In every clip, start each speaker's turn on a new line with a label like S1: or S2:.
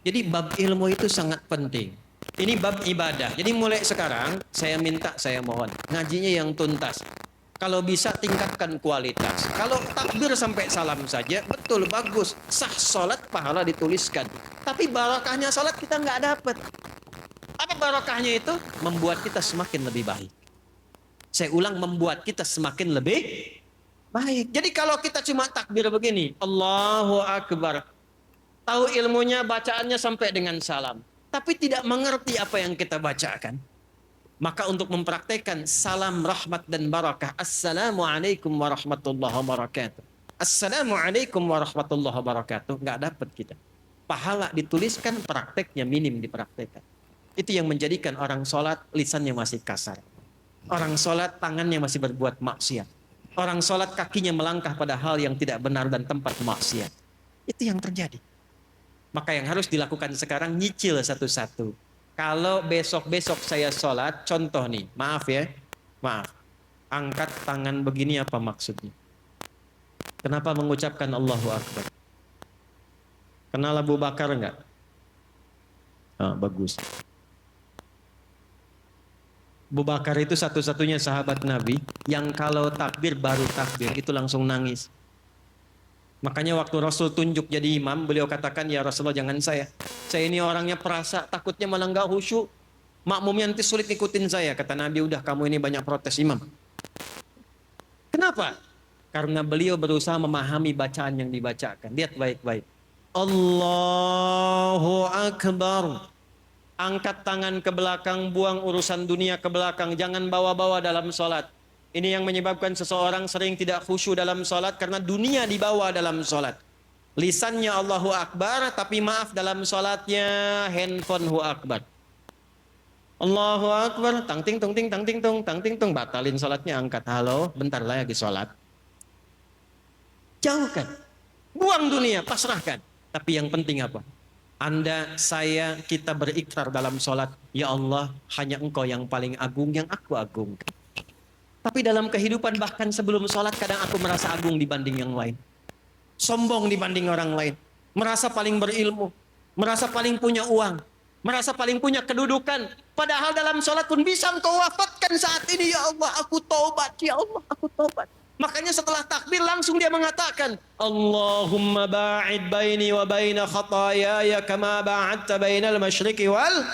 S1: Jadi bab ilmu itu sangat penting. Ini bab ibadah. Jadi mulai sekarang saya minta, saya mohon ngajinya yang tuntas. Kalau bisa tingkatkan kualitas. Kalau takbir sampai salam saja, betul bagus. Sah salat pahala dituliskan. Tapi barakahnya salat kita nggak dapat. Apa barakahnya itu? Membuat kita semakin lebih baik. Saya ulang, membuat kita semakin lebih baik. Jadi kalau kita cuma takbir begini, Allahu Akbar, tahu ilmunya, bacaannya sampai dengan salam, tapi tidak mengerti apa yang kita bacakan, maka untuk mempraktekkan salam rahmat dan barakah, Assalamualaikum warahmatullahi wabarakatuh, Assalamualaikum warahmatullahi wabarakatuh, nggak dapat kita. Pahala dituliskan, prakteknya minim dipraktekkan. Itu yang menjadikan orang sholat lisannya masih kasar. Orang sholat tangannya masih berbuat maksiat. Orang sholat kakinya melangkah pada hal yang tidak benar dan tempat maksiat. Itu yang terjadi. Maka yang harus dilakukan sekarang, nyicil satu-satu. Kalau besok-besok saya sholat, contoh nih, maaf ya, maaf. Angkat tangan begini apa maksudnya? Kenapa mengucapkan Allahu Akbar? Kenal Abu Bakar enggak? Oh, bagus. Abu Bakar itu satu-satunya sahabat Nabi yang kalau takbir baru takbir itu langsung nangis. Makanya waktu Rasul tunjuk jadi imam, beliau katakan, ya Rasulullah jangan saya. Saya ini orangnya perasa, takutnya malah nggak khusyuk. Makmumnya nanti sulit ikutin saya. Kata Nabi, udah kamu ini banyak protes imam. Kenapa? Karena beliau berusaha memahami bacaan yang dibacakan. Lihat baik-baik. Allahu Akbar. Angkat tangan ke belakang, buang urusan dunia ke belakang. Jangan bawa-bawa dalam sholat. Ini yang menyebabkan seseorang sering tidak khusyuk dalam sholat karena dunia dibawa dalam sholat. Lisannya Allahu Akbar, tapi maaf dalam sholatnya handphone Hu Akbar. Allahu Akbar, tang ting tung ting tang ting tung tang ting tung, batalin sholatnya, angkat, halo, bentar lagi sholat. Jauhkan, buang dunia, pasrahkan. Tapi yang penting apa? Anda, saya, kita berikrar dalam sholat, ya Allah, hanya Engkau yang paling agung, yang aku agungkan. Tapi dalam kehidupan bahkan sebelum sholat, kadang aku merasa agung dibanding yang lain. Sombong dibanding orang lain. Merasa paling berilmu. Merasa paling punya uang. Merasa paling punya kedudukan. Padahal dalam sholat pun bisa Engkau wafatkan saat ini, ya Allah, aku taubat, ya Allah, aku taubat. Makanya setelah takbir langsung dia mengatakan, Allahumma ba'id baini wa baina khatayaya kama ba'adta bainal masyriqi wal.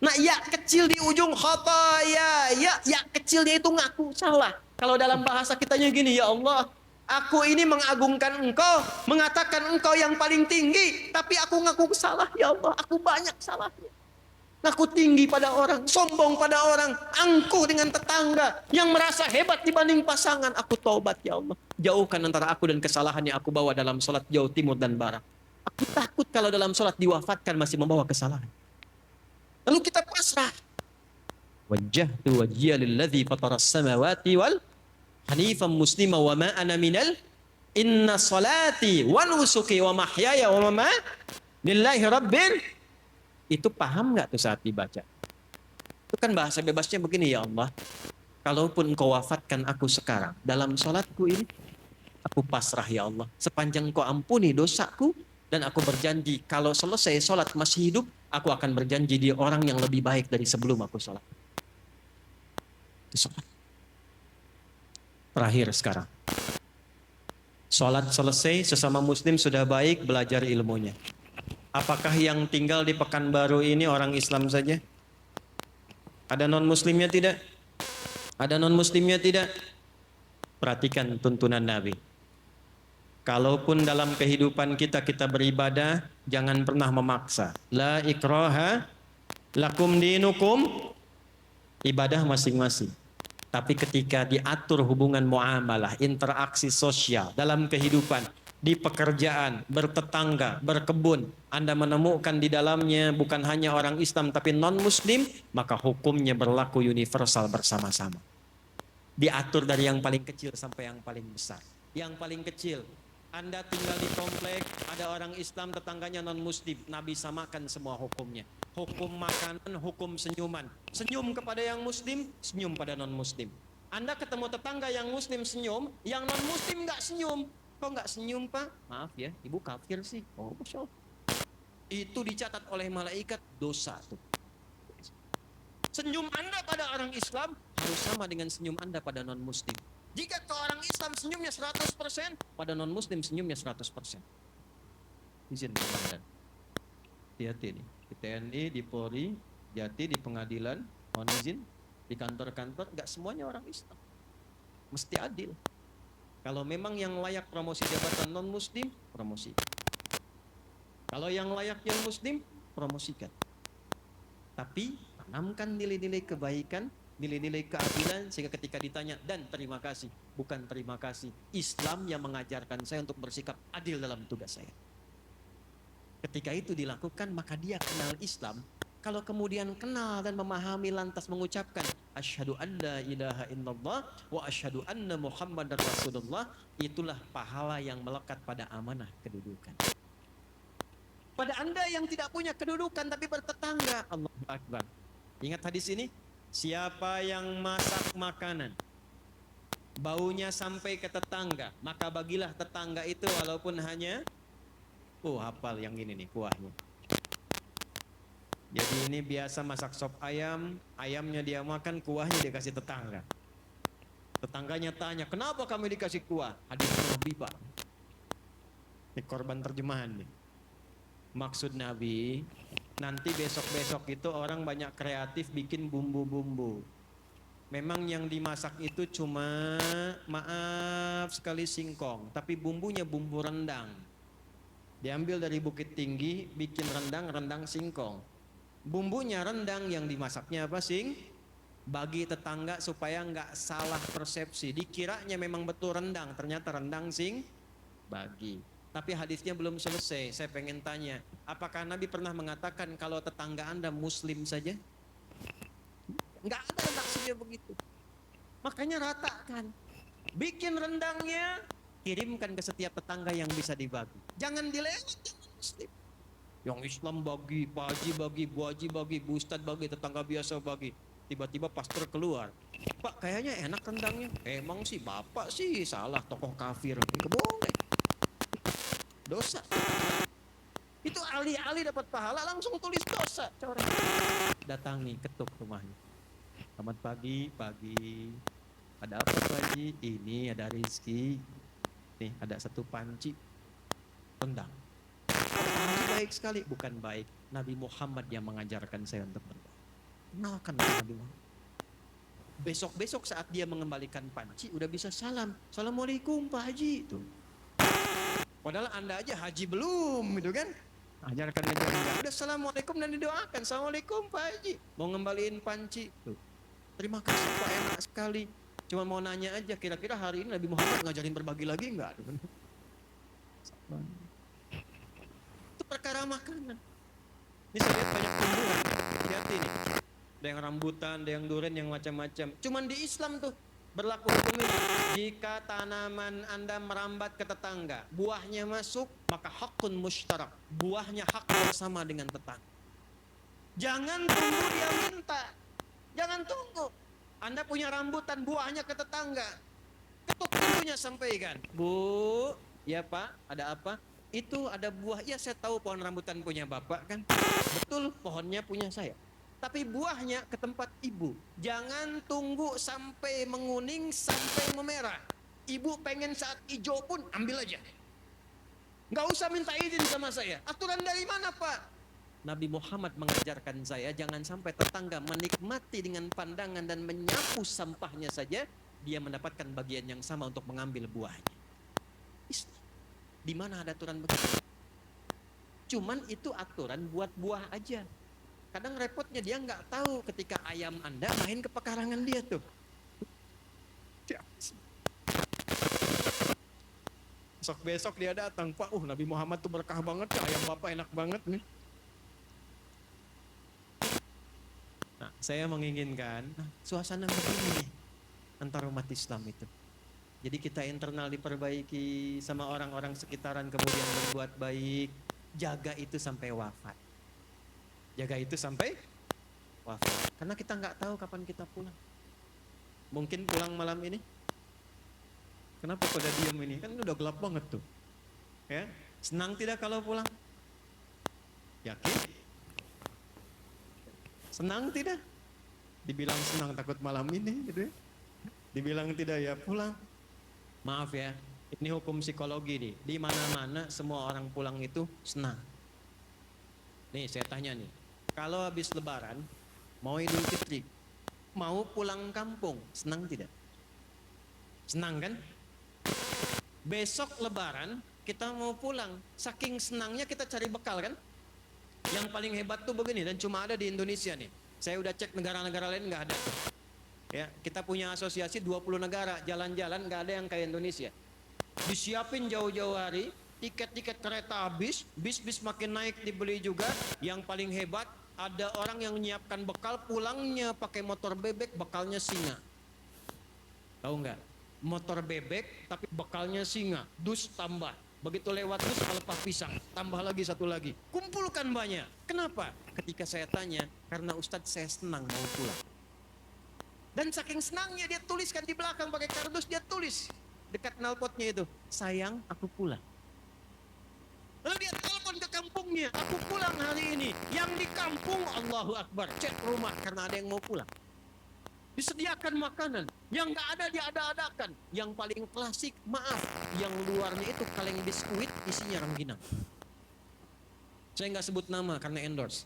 S1: Nah, ya kecil di ujung khataya, ya kecilnya itu ngaku salah. Kalau dalam bahasa kitanya gini, ya Allah, aku ini mengagungkan Engkau, mengatakan Engkau yang paling tinggi, tapi aku ngaku salah, ya Allah, aku banyak salahnya. Ngaku tinggi pada orang, sombong pada orang, angkuh dengan tetangga, yang merasa hebat dibanding pasangan. Aku taubat, ya Allah. Jauhkan antara aku dan kesalahan yang aku bawa dalam sholat jauh timur dan barat. Aku takut kalau dalam sholat diwafatkan masih membawa kesalahan. Lalu kita pasrah. Wajjahtu wajhiya lilladzi fataras samawati wal hanifan muslima wa ma ana minal inna salati wa nusuki wa mahyaya wa mamati lillahi rabbil. Itu paham nggak tuh saat dibaca? Itu kan bahasa bebasnya begini, ya Allah, kalaupun Engkau wafatkan aku sekarang dalam sholatku ini, aku pasrah, ya Allah, sepanjang Engkau ampuni dosaku, dan aku berjanji kalau selesai sholat masih hidup, aku akan berjanji dia orang yang lebih baik dari sebelum aku sholat. Itu sholat. Terakhir sekarang, sholat selesai, sesama muslim sudah baik, belajar ilmunya. Apakah yang tinggal di Pekanbaru ini orang Islam saja? Ada non-muslimnya tidak? Ada non-muslimnya tidak? Perhatikan tuntunan Nabi. Kalaupun dalam kehidupan kita beribadah, jangan pernah memaksa. La ikraha lakum dinukum, ibadah masing-masing. Tapi ketika diatur hubungan muamalah, interaksi sosial dalam kehidupan, di pekerjaan, bertetangga, berkebun, Anda menemukan di dalamnya bukan hanya orang Islam tapi non-muslim, maka hukumnya berlaku universal bersama-sama. Diatur dari yang paling kecil sampai yang paling besar. Yang paling kecil, Anda tinggal di komplek, ada orang Islam, tetangganya non-muslim, Nabi samakan semua hukumnya. Hukum makanan, hukum senyuman. Senyum kepada yang muslim, senyum pada non-muslim. Anda ketemu tetangga yang muslim senyum, yang non-muslim nggak senyum. Kok nggak senyum, Pak? Maaf ya, ibu kafir sih. Oh, Masya Allah. itu dicatat oleh malaikat dosa tuh. Senyum Anda pada orang Islam harus sama dengan senyum Anda pada non-muslim. Jika ke orang Islam senyumnya 100%, pada non-muslim senyumnya 100%. Izin komandan. Hati-hati nih. Di TNI, di Polri, Jati, di pengadilan, mohon izin, di kantor-kantor, nggak semuanya orang Islam. Mesti adil. Kalau memang yang layak promosi jabatan non-muslim, promosi. Kalau yang layak yang muslim, promosikan. Tapi tanamkan nilai-nilai kebaikan, nilai-nilai keadilan, sehingga ketika ditanya, dan terima kasih, bukan terima kasih, Islam yang mengajarkan saya untuk bersikap adil dalam tugas saya. Ketika itu dilakukan, maka dia kenal Islam. Kalau kemudian kenal dan memahami lantas mengucapkan asyhadu an la ilaha illallah wa asyhadu anna muhammadar rasulullah, itulah pahala yang melekat pada amanah kedudukan. Pada Anda yang tidak punya kedudukan tapi bertetangga, Allahu Akbar. Ingat hadis ini? Siapa yang masak makanan, baunya sampai ke tetangga, maka bagilah tetangga itu walaupun hanya, hafal yang ini nih kuahnya. Jadi ini biasa masak sop ayam, ayamnya dia makan, kuahnya dia kasih tetangga. Tetangganya tanya, kenapa kami dikasih kuah? Hadis Nabi Pak. Ini korban terjemahan nih. Maksud Nabi, nanti besok-besok itu orang banyak kreatif bikin bumbu-bumbu. Memang yang dimasak itu cuma, maaf sekali, singkong. Tapi bumbunya bumbu rendang. Diambil dari Bukit Tinggi, bikin rendang singkong. Bumbunya rendang, yang dimasaknya apa? Bagi tetangga supaya nggak salah persepsi. Dikiranya memang betul rendang, ternyata rendang bagi. Tapi hadisnya belum selesai. Saya pengen tanya, apakah Nabi pernah mengatakan kalau tetangga Anda muslim saja? Enggak ada maksudnya begitu. Makanya ratakan. Bikin rendangnya, kirimkan ke setiap tetangga yang bisa dibagi. Jangan dilewat yang muslim. Yang Islam bagi, Pak Haji bagi, Bu Haji bagi, Bu Ustadz bagi, tetangga biasa bagi. Tiba-tiba pastor keluar, Pak kayaknya enak rendangnya. Emang sih Bapak sih salah, tokoh kafir. Boleh. Dosa. Itu alih-alih dapat pahala langsung tulis dosa. Coret. Datangi, ketuk rumahnya. Selamat pagi. Ada apa Pak Haji? Ini ada rezeki. Nih ada satu panci rendang. Panci baik sekali. Bukan baik, Nabi Muhammad yang mengajarkan saya untuk berdoa. Kenalkan Nabi Muhammad. Besok-besok saat dia mengembalikan panci udah bisa salam. Assalamualaikum Pak Haji. Tuh. Padahal Anda aja haji belum, gitu kan? Ajarkan dia doa. Udah assalamualaikum dan didoakan. Assalamualaikum Pak Haji. Mau ngembaliin panci. Tuh. Terima kasih Pak, enak sekali. Cuma mau nanya aja, kira-kira hari ini Nabi Muhammad ngajarin berbagi lagi enggak? Itu perkara makanan. Ini saya lihat banyak tumbuhan. Hati-hati nih. Ada yang rambutan, ada yang durian, yang macam-macam. Cuman di Islam tuh berlaku hukum ini. Jika tanaman Anda merambat ke tetangga, buahnya masuk, maka hakun mushtarak. Buahnya hak bersama dengan tetangga. Jangan tunggu dia minta. Jangan tunggu. Anda punya rambutan, buahnya ke tetangga. Ketuk pintunya, sampaikan. Bu, ya Pak, ada apa? Itu ada buah. Ya saya tahu pohon rambutan punya Bapak kan. Betul, pohonnya punya saya. Tapi buahnya ke tempat ibu. Jangan tunggu sampai menguning, sampai memerah. Ibu pengen saat hijau pun ambil aja. Nggak usah minta izin sama saya. Aturan dari mana Pak? Nabi Muhammad mengajarkan saya jangan sampai tetangga menikmati dengan pandangan dan menyapu sampahnya saja, dia mendapatkan bagian yang sama untuk mengambil buahnya. Di mana ada aturan begitu? Cuman itu aturan buat buah aja. Kadang repotnya dia nggak tahu ketika ayam Anda main ke pekarangan dia tuh. Besok dia datang, Pak, Nabi Muhammad tuh berkah banget, ayam Bapak enak banget nih. Nah, saya menginginkan suasana begini nih antara umat Islam itu. Jadi kita internal diperbaiki, sama orang-orang sekitaran kemudian berbuat baik, jaga itu sampai wafat. Jaga itu sampai wafat. Karena kita nggak tahu kapan kita pulang. Mungkin pulang malam ini. Kenapa pada diam ini? Kan udah gelap banget tuh. Ya, senang tidak kalau pulang? Yakin? Senang tidak? Dibilang senang takut malam ini gitu ya. Dibilang tidak ya pulang. Maaf ya, ini hukum psikologi nih. Di mana-mana semua orang pulang itu senang. Nih saya tanya nih, kalau habis lebaran, mau Idul Fitri, mau pulang kampung, senang tidak? Senang kan? Besok lebaran, kita mau pulang. Saking senangnya kita cari bekal kan? Yang paling hebat tuh begini, dan cuma ada di Indonesia nih. Saya udah cek negara-negara lain nggak ada. Ya, kita punya asosiasi 20 negara, jalan-jalan nggak ada yang kayak Indonesia. Disiapin jauh-jauh hari, tiket-tiket kereta habis, bis-bis makin naik dibeli juga. Yang paling hebat, ada orang yang menyiapkan bekal, pulangnya pakai motor bebek, bekalnya singa. Tahu nggak? Motor bebek tapi bekalnya singa, dus tambah. Begitu lewat dus pelepah pisang, tambah lagi satu lagi. Kumpulkan banyak. Kenapa? Ketika saya tanya, karena Ustadz saya senang mau pulang. Dan saking senangnya dia tuliskan di belakang pakai kardus, dia tulis dekat knalpotnya itu, sayang aku pulang. Lalu dia telepon ke kampungnya, aku pulang hari ini. Yang di kampung Allahu Akbar, cek rumah karena ada yang mau pulang. Disediakan makanan, yang nggak ada dia ada-adakan. Yang paling klasik, maaf, yang luarnya itu kaleng biskuit isinya rengginang. Saya nggak sebut nama karena endorse.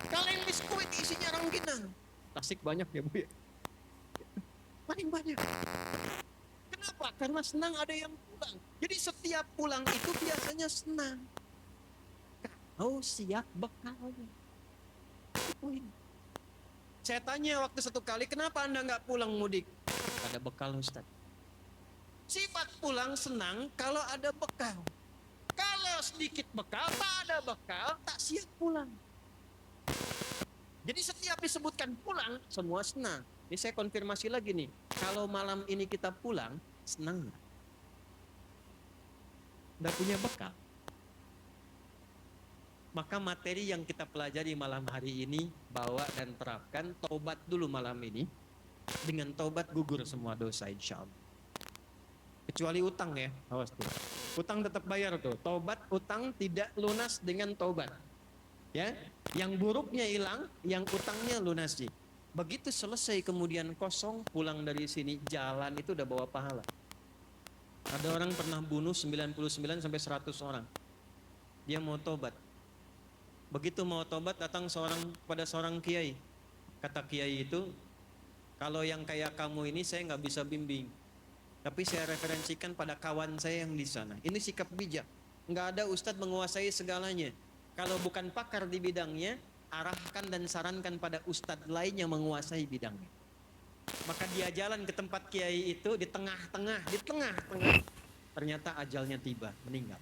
S1: Kaleng biskuit isinya rengginang. Tasik banyak ya Bu ya. Paling banyak. Kenapa? Karena senang ada yang pulang. Jadi setiap pulang itu biasanya senang. Kau siap bekalnya. Saya tanya waktu satu kali, kenapa Anda nggak pulang mudik? Ada bekal Ustaz. Sifat pulang senang kalau ada bekal. Kalau sedikit bekal, tak ada bekal, tak siap pulang. Jadi setiap disebutkan pulang, semua senang. Ini saya konfirmasi lagi nih. Kalau malam ini kita pulang, senang nggak? Nggak punya bekal. Maka materi yang kita pelajari malam hari ini, bawa dan terapkan, taubat dulu malam ini. Dengan taubat gugur semua dosa insya Allah. Kecuali utang ya, awas tuh. Utang tetap bayar tuh. Taubat utang tidak lunas dengan taubat. Ya, yang buruknya hilang, yang utangnya lunasi. Begitu selesai kemudian kosong, pulang dari sini, jalan itu udah bawa pahala. Ada orang pernah bunuh 99 sampai 100 orang. Dia mau tobat. Begitu mau tobat datang pada seorang kiai. Kata kiai itu, kalau yang kayak kamu ini saya nggak bisa bimbing. Tapi saya referensikan pada kawan saya yang di sana. Ini sikap bijak. Nggak ada ustadz menguasai segalanya. Kalau bukan pakar di bidangnya, arahkan dan sarankan pada ustadz lain yang menguasai bidangnya. Maka dia jalan ke tempat kiai itu di tengah-tengah. Ternyata ajalnya tiba, meninggal.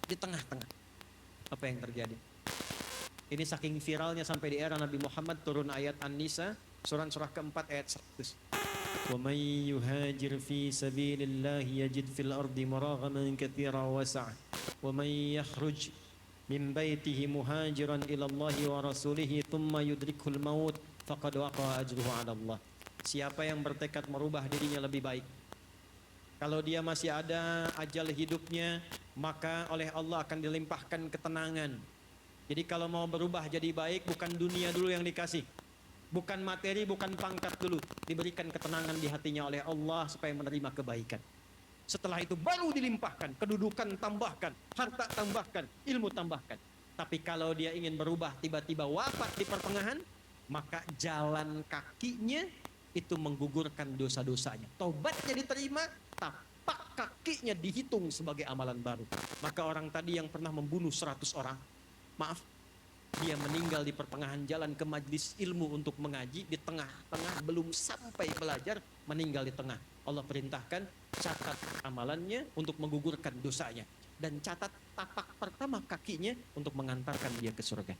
S1: Di tengah-tengah. Apa yang terjadi? Ini saking viralnya sampai di era Nabi Muhammad turun ayat An-Nisa, surah keempat ayat 100. وَمَنْ يُهَاجِرْ فِي سَبِيلِ اللَّهِ يَجِدْ فِي الْأَرْضِ مَرَاغَمًا كَثِيرًا وَسَعًا وَمَنْ يَخْرُجْ مِنْ بَيْتِهِ مُهَاجِرًا إِلَى اللَّهِ وَرَسُولِهِ ثُمَّ يُدْرِكْهُ الْمَوْتُ فَقَدْ وَقَعَ أَجْرُهُ عَلَى اللَّهِ. Siapa yang bertekad merubah dirinya lebih baik, kalau dia masih ada ajal hidupnya, maka oleh Allah akan dilimpahkan ketenangan. Jadi kalau mau berubah jadi baik, bukan dunia dulu yang dikasih, bukan materi, bukan pangkat dulu, diberikan ketenangan di hatinya oleh Allah supaya menerima kebaikan. Setelah itu baru dilimpahkan, kedudukan tambahkan, harta tambahkan, ilmu tambahkan. Tapi kalau dia ingin berubah tiba-tiba wafat di pertengahan, maka jalan kakinya itu menggugurkan dosa-dosanya. Taubatnya diterima, tapak kakinya dihitung sebagai amalan baru. Maka orang tadi yang pernah membunuh 100 orang, maaf, dia meninggal di pertengahan jalan ke majlis ilmu untuk mengaji, di tengah-tengah belum sampai belajar, meninggal di tengah. Allah perintahkan, catat amalannya untuk menggugurkan dosanya. Dan catat tapak pertama kakinya untuk mengantarkan dia ke surga.